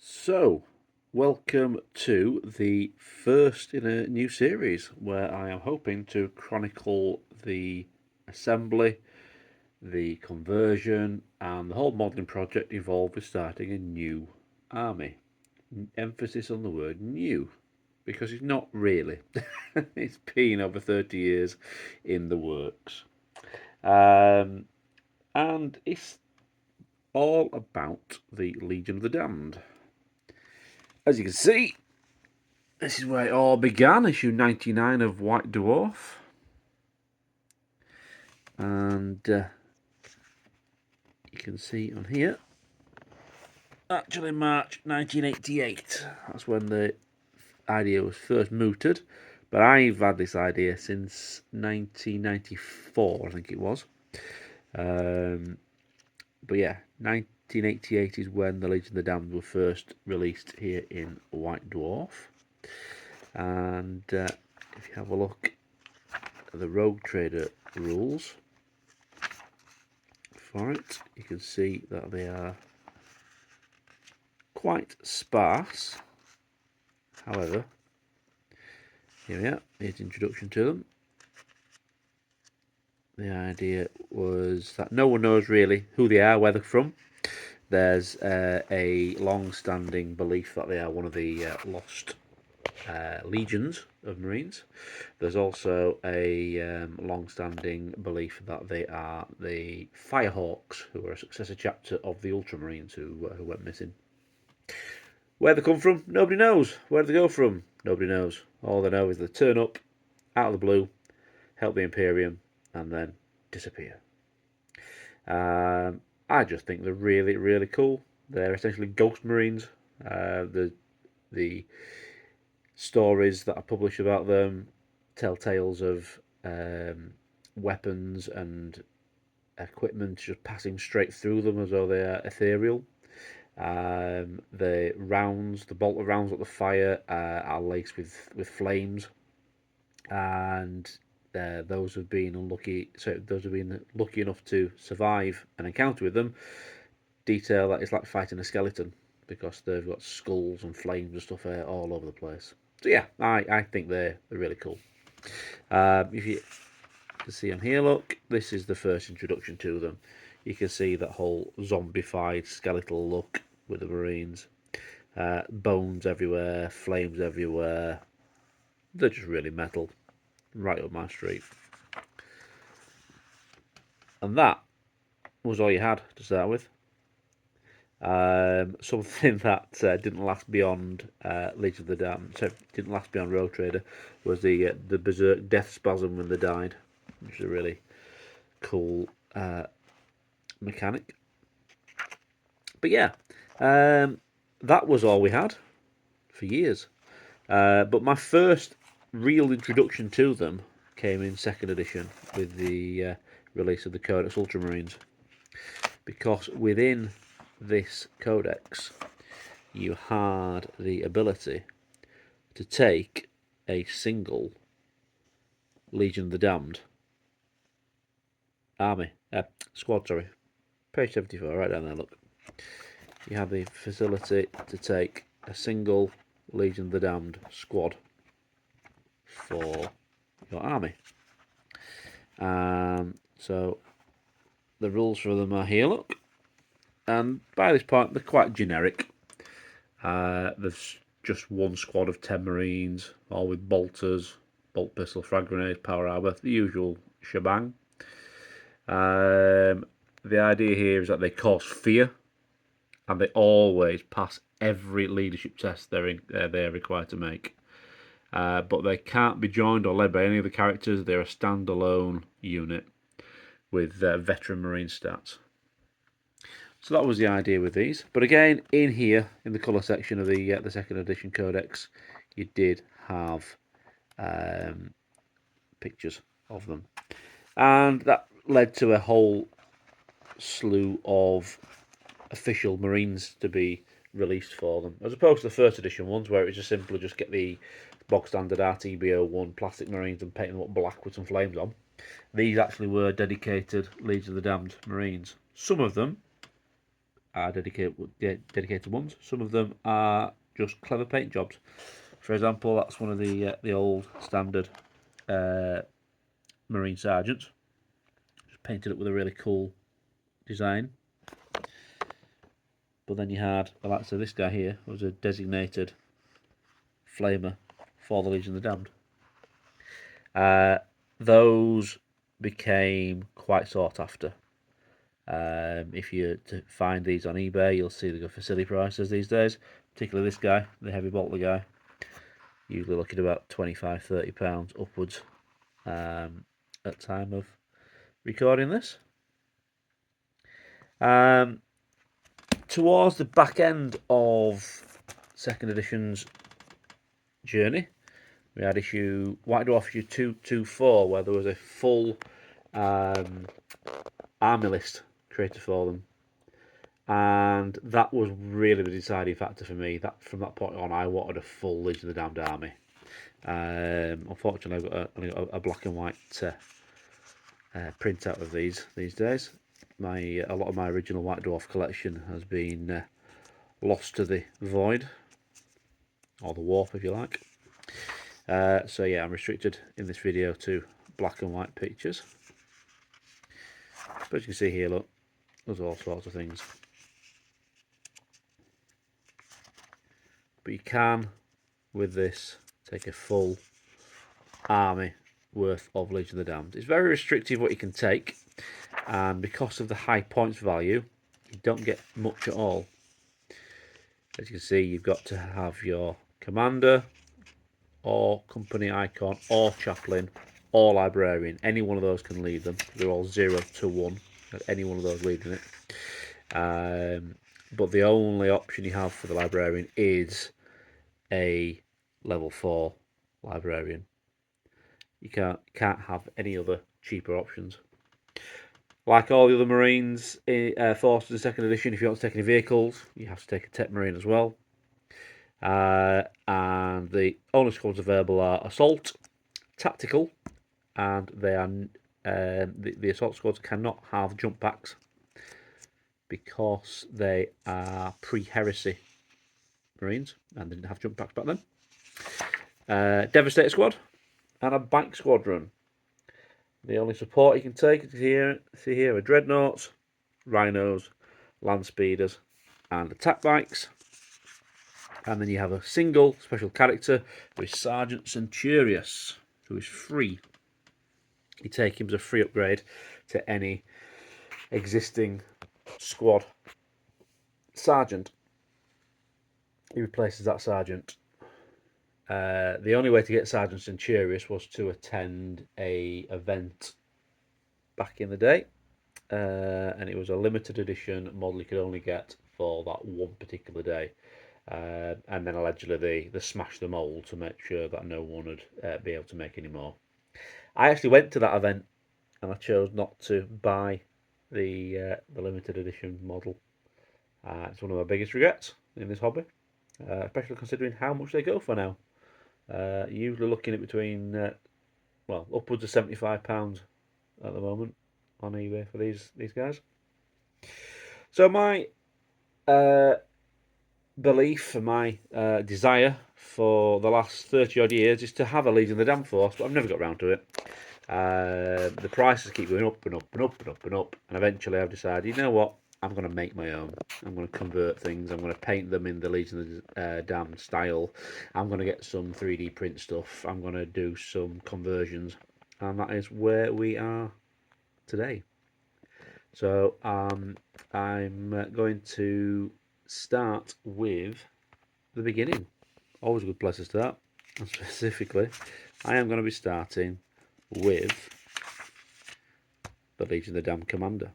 So, welcome to the first in a new series where I am hoping to chronicle the assembly, the conversion, and the whole modelling project involved with starting a new army. Emphasis on the word new, because it's not really. It's been over 30 years in the works. Um, and it's all about the Legion of the Damned. As you can see, this is where it all began, issue 99 of White Dwarf. And you can see on here, actually March 1988. That's when the idea was first mooted. But I've had this idea since 1994, I think it was. But yeah, 1988 is when the Legion of the Damned were first released here in White Dwarf. And if you have a look at the Rogue Trader rules for it, you can see that they are quite sparse. However, here we are, here's the introduction to them. The idea was that no one knows really who they are, where they're from. There's a long-standing belief that they are one of the lost legions of Marines. There's also a long-standing belief that they are the Firehawks, who are a successor chapter of the Ultramarines who went missing. Where they come from, nobody knows. Where do they go from, nobody knows. All they know is they turn up out of the blue, help the Imperium, and then disappear. I just think they're really, really cool. They're essentially ghost Marines. The stories that are published about them tell tales of weapons and equipment just passing straight through them as though they are ethereal. The rounds, the bolt of rounds that the fire are laced with flames, and those who've been unlucky, so those who've been lucky enough to survive an encounter with them, detail that it's like fighting a skeleton because they've got skulls and flames and stuff all over the place. So yeah, I think they're really cool. If you can see on here, look, this is the first introduction to them. You can see that whole zombified skeletal look with the Marines. Bones everywhere, flames everywhere. They're just really metal. Right up my street. And that was all you had to start with. Something that didn't last beyond Legion of the Damned, so didn't last beyond Rogue Trader, was the Berserk Death Spasm when they died, which is a really cool mechanic. But yeah, that was all we had for years. But my first real introduction to them came in second edition with the release of the Codex Ultramarines, because within this codex you had the ability to take a single Legion of the Damned squad, page 74, right down there, look. You have the facility to take a single Legion of the Damned squad for your army. So the rules for them are here, look. And by this point, they're quite generic. There's just one squad of 10 Marines, all with bolters, bolt pistol, frag grenades, power armor, the usual shebang. The idea here is that they cause fear, and they always pass every leadership test they're required to make. But they can't be joined or led by any of the characters. They're a standalone unit with veteran Marine stats. So that was the idea with these. But again, in here, in the colour section of the second edition codex, you did have pictures of them. And that led to a whole slew of official Marines to be released for them, as opposed to the first edition ones where it was just simply just get the bog standard RTBO1 plastic Marines and paint them up black with some flames on. These actually were dedicated Legion of the Damned Marines. Some of them are dedicated ones. Some of them are just clever paint jobs. For example, that's one of the old standard Marine Sergeants. Just painted it with a really cool design. But then you had the likes of this guy here, who was a designated flamer for the Legion of the Damned. Those became quite sought after. If you to find these on eBay, you'll see they go for silly prices these days. Particularly this guy, the heavy bolter guy. Usually looking at about £25–30 upwards at time of recording this. Towards the back end of second edition's journey, we had White Dwarf issue 224, where there was a full army list created for them, and that was really the deciding factor for me. That from that point on, I wanted a full Legion of the Damned army. Unfortunately, I've got a black and white printout of these days. A lot of my original White Dwarf collection has been lost to the void, or the warp if you like. So yeah, I'm restricted in this video to black and white pictures. But as you can see here, look, there's all sorts of things. But you can, with this, take a full army worth of Legion of the Damned. It's very restrictive what you can take, and because of the high points value, you don't get much at all. As you can see, you've got to have your commander, or company icon, or chaplain, or librarian. Any one of those can lead them. They're all 0 to 1. Any one of those leading it. But the only option you have for the librarian is a level 4 librarian. You can't have any other cheaper options. Like all the other Marines forces in second edition, if you want to take any vehicles, you have to take a Tech Marine as well. And the only squads available are Assault, Tactical, and they are the Assault squads cannot have jump packs because they are pre-heresy Marines and they didn't have jump packs back then. Devastator squad and a bike squadron. The only support you can take is here. See here are dreadnoughts, rhinos, land speeders, and attack bikes. And then you have a single special character who is Sergeant Centurius, who is free. You take him as a free upgrade to any existing squad sergeant. He replaces that sergeant. The only way to get Sergeant Centurius was to attend a event back in the day, and it was a limited edition model you could only get for that one particular day. And then allegedly they smashed the mould to make sure that no one would be able to make any more. I actually went to that event and I chose not to buy the limited edition model. It's one of my biggest regrets in this hobby, especially considering how much they go for now. Usually looking at between upwards of £75 at the moment on eBay for these guys. So my belief and my desire for the last 30 odd years is to have a Legion of the Damned force, but I've never got around to it. The prices keep going up and up and up and up and up, and eventually I've decided, you know what, I'm going to make my own. I'm going to convert things. I'm going to paint them in the Legion of the Damned style. I'm going to get some 3D print stuff. I'm going to do some conversions, and that is where we are today. So I'm going to start with the beginning. Always a good place to start. And specifically, I am going to be starting with the Legion of the Damned Commander.